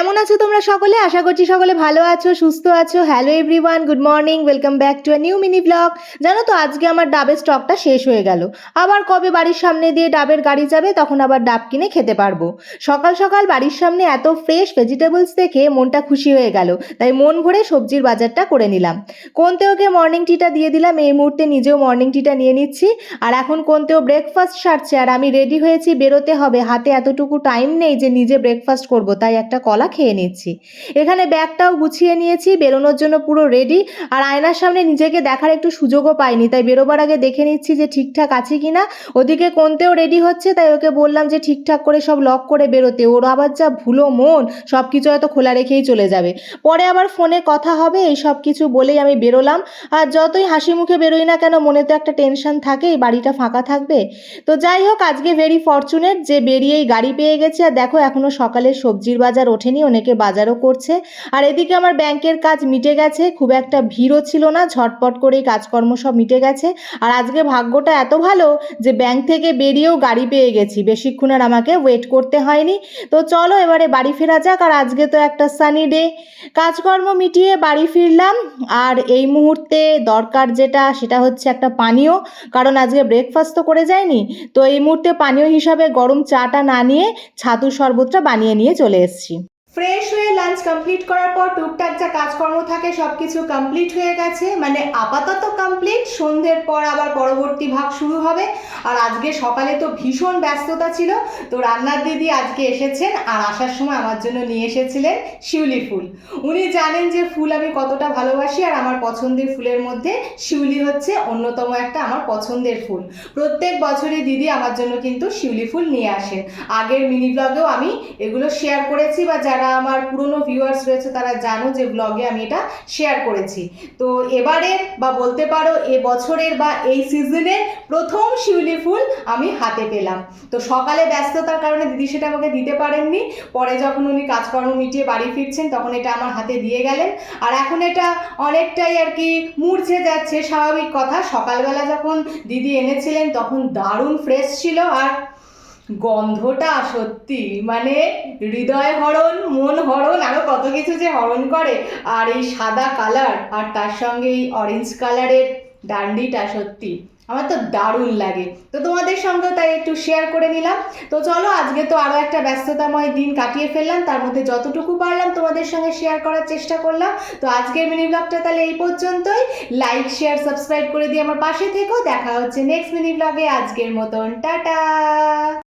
কেমন আছো তোমরা সকলে? আশা করছি সকলে ভালো আছো, সুস্থ আছো। Hello everyone, good morning, welcome back to a new mini blog. জানো তো আজকে আমার ডাবের স্টকটা শেষ হয়ে গেল। আবার কবে বাড়ির সামনে দিয়ে ডাবের গাড়ি যাবে তখন আবার ডাব কিনে খেতে পারবো। সকাল সকাল বাড়ির সামনে এত ফ্রেশ ভেজিটেবলস দেখে মনটা খুশি হয়ে গেল, তাই মন ভরে সবজির বাজারটা করে নিলাম। কোনতেওকে মর্নিং টিটা দিয়ে দিলাম, এই মুহূর্তে নিজেও মর্নিং টিটা নিয়ে নিচ্ছি। আর এখন কোনতেও ব্রেকফাস্ট সারছে আর আমি রেডি হয়েছি, বেরোতে হবে। হাতে এতটুকু টাইম নেই যে নিজে ব্রেকফাস্ট করব, তাই একটা কলা খেয়ে নিচ্ছি। এখানে ব্যাগটাও গুছিয়ে নিয়েছি, বেরোনোর জন্য পুরো রেডি। আর আয়নার সামনে নিজেকে দেখার একটু সুযোগও পাইনি, তাই বেরোবার আগে দেখে নিচ্ছি যে ঠিকঠাক আছে কিনা। ওদিকে কোনতেও রেডি হচ্ছে, তাই ওকে বললাম যে ঠিকঠাক করে সব লক করে বেরোতে। ওর আবার যা ভুলো মন, সব কিছু হয়তো খোলা রেখেই চলে যাবে, পরে আবার ফোনে কথা হবে। এই সব কিছু বলেই আমি বেরোলাম। আর যতই হাসি মুখে বেরোই না কেন, মনে তো একটা টেনশন থাকে, এই বাড়িটা ফাঁকা থাকবে। তো যাই হোক, আজকে ভেরি ফরচুনেট যে বেরিয়েই গাড়ি পেয়ে গেছে। আর দেখো এখনো সকালে সবজির বাজার ওঠেনি, অনেকে বাজারও করছে। আর এদিকে আমার ব্যাংকের কাজ মিটে গেছে, খুব একটা ভিড়ও ছিল না, ঝটপট করেই কাজকর্ম সব মিটে গেছে। আর আজকে ভাগ্যটা এত ভালো যে ব্যাংক থেকে বেরিয়েও গাড়ি পেয়ে গেছি, বেশিক্ষণ আর আমাকে ওয়েট করতে হয়নি। তো চলো এবারে বাড়ি ফেরা যাক। আর আজকে তো একটা সানি ডে। কাজকর্ম মিটিয়ে বাড়ি ফিরলাম। আর এই মুহূর্তে দরকার যেটা, সেটা হচ্ছে একটা পানীয়, কারণ আজকে ব্রেকফাস্ট তো করে যায়নি। তো এই মুহূর্তে পানীয় হিসাবে গরম চাটা না নিয়ে ছাতুর শরবতটা বানিয়ে নিয়ে চলে এসেছি। ফ্রেশ হয়ে লাঞ্চ কমপ্লিট করার পর টুকটাক যা কাজকর্ম থাকে সব কিছু কমপ্লিট হয়ে গেছে, মানে আপাতত কমপ্লিট। সন্ধ্যের পর আবার পরবর্তী ভাগ শুরু হবে। আর আজকে সকালে তো ভীষণ ব্যস্ততা ছিল, তো রান্নার দিদি আজকে এসেছেন। আর আসার সময় আমার জন্য নিয়ে এসেছিলেন শিউলি ফুল। উনি জানেন যে ফুল আমি কতটা ভালোবাসি, আর আমার পছন্দের ফুলের মধ্যে শিউলি হচ্ছে অন্যতম একটা আমার পছন্দের ফুল। প্রত্যেক বছরই দিদি আমার জন্য কিন্তু শিউলি ফুল নিয়ে আসেন। আগের মিনি ব্লগেও আমি এগুলো শেয়ার করেছি, বা যারা আমার পুরনো ভিউয়ার্স রয়েছে তারা জানো যে ব্লগে আমি এটা শেয়ার করেছি। তো এবারের বা বলতে পারো এবছরের বা এই সিজনের প্রথম শিউলি ফুল আমি হাতে পেলাম। তো সকালে ব্যস্ততার কারণে দিদি সেটা আমাকে দিতে পারেননি, পরে যখন উনি কাজকর্ম মিটিয়ে বাড়ি ফিরছেন তখন এটা আমার হাতে দিয়ে গেলেন। আর এখন এটা অনেকটাই আর কি মূর্ছে যাচ্ছে, স্বাভাবিক কথা। সকালবেলা যখন দিদি এনেছিলেন তখন দারুণ ফ্রেশ ছিল, আর গন্ধটা সত্যি মানে হৃদয় হরণ, মন হরণ, আরও কত কিছু যে হরণ করে। আর এই সাদা কালার আর তার সঙ্গে এই অরেঞ্জ কালারের ডান্ডিটা সত্যি আমার তো দারুণ লাগে। তো তোমাদের সঙ্গেও তাই একটু শেয়ার করে নিলাম। তো চলো, আজকে তো আরও একটা ব্যস্ততাময় দিন কাটিয়ে ফেললাম, তার মধ্যে যতটুকু পারলাম তোমাদের সঙ্গে শেয়ার করার চেষ্টা করলাম। তো আজকের মিনি ব্লগটা তাহলে এই পর্যন্তই। লাইক শেয়ার সাবস্ক্রাইব করে দিয়ে আমার পাশে থেকো। দেখা হচ্ছে নেক্সট মিনি ব্লগে। আজকের মতন টাটা।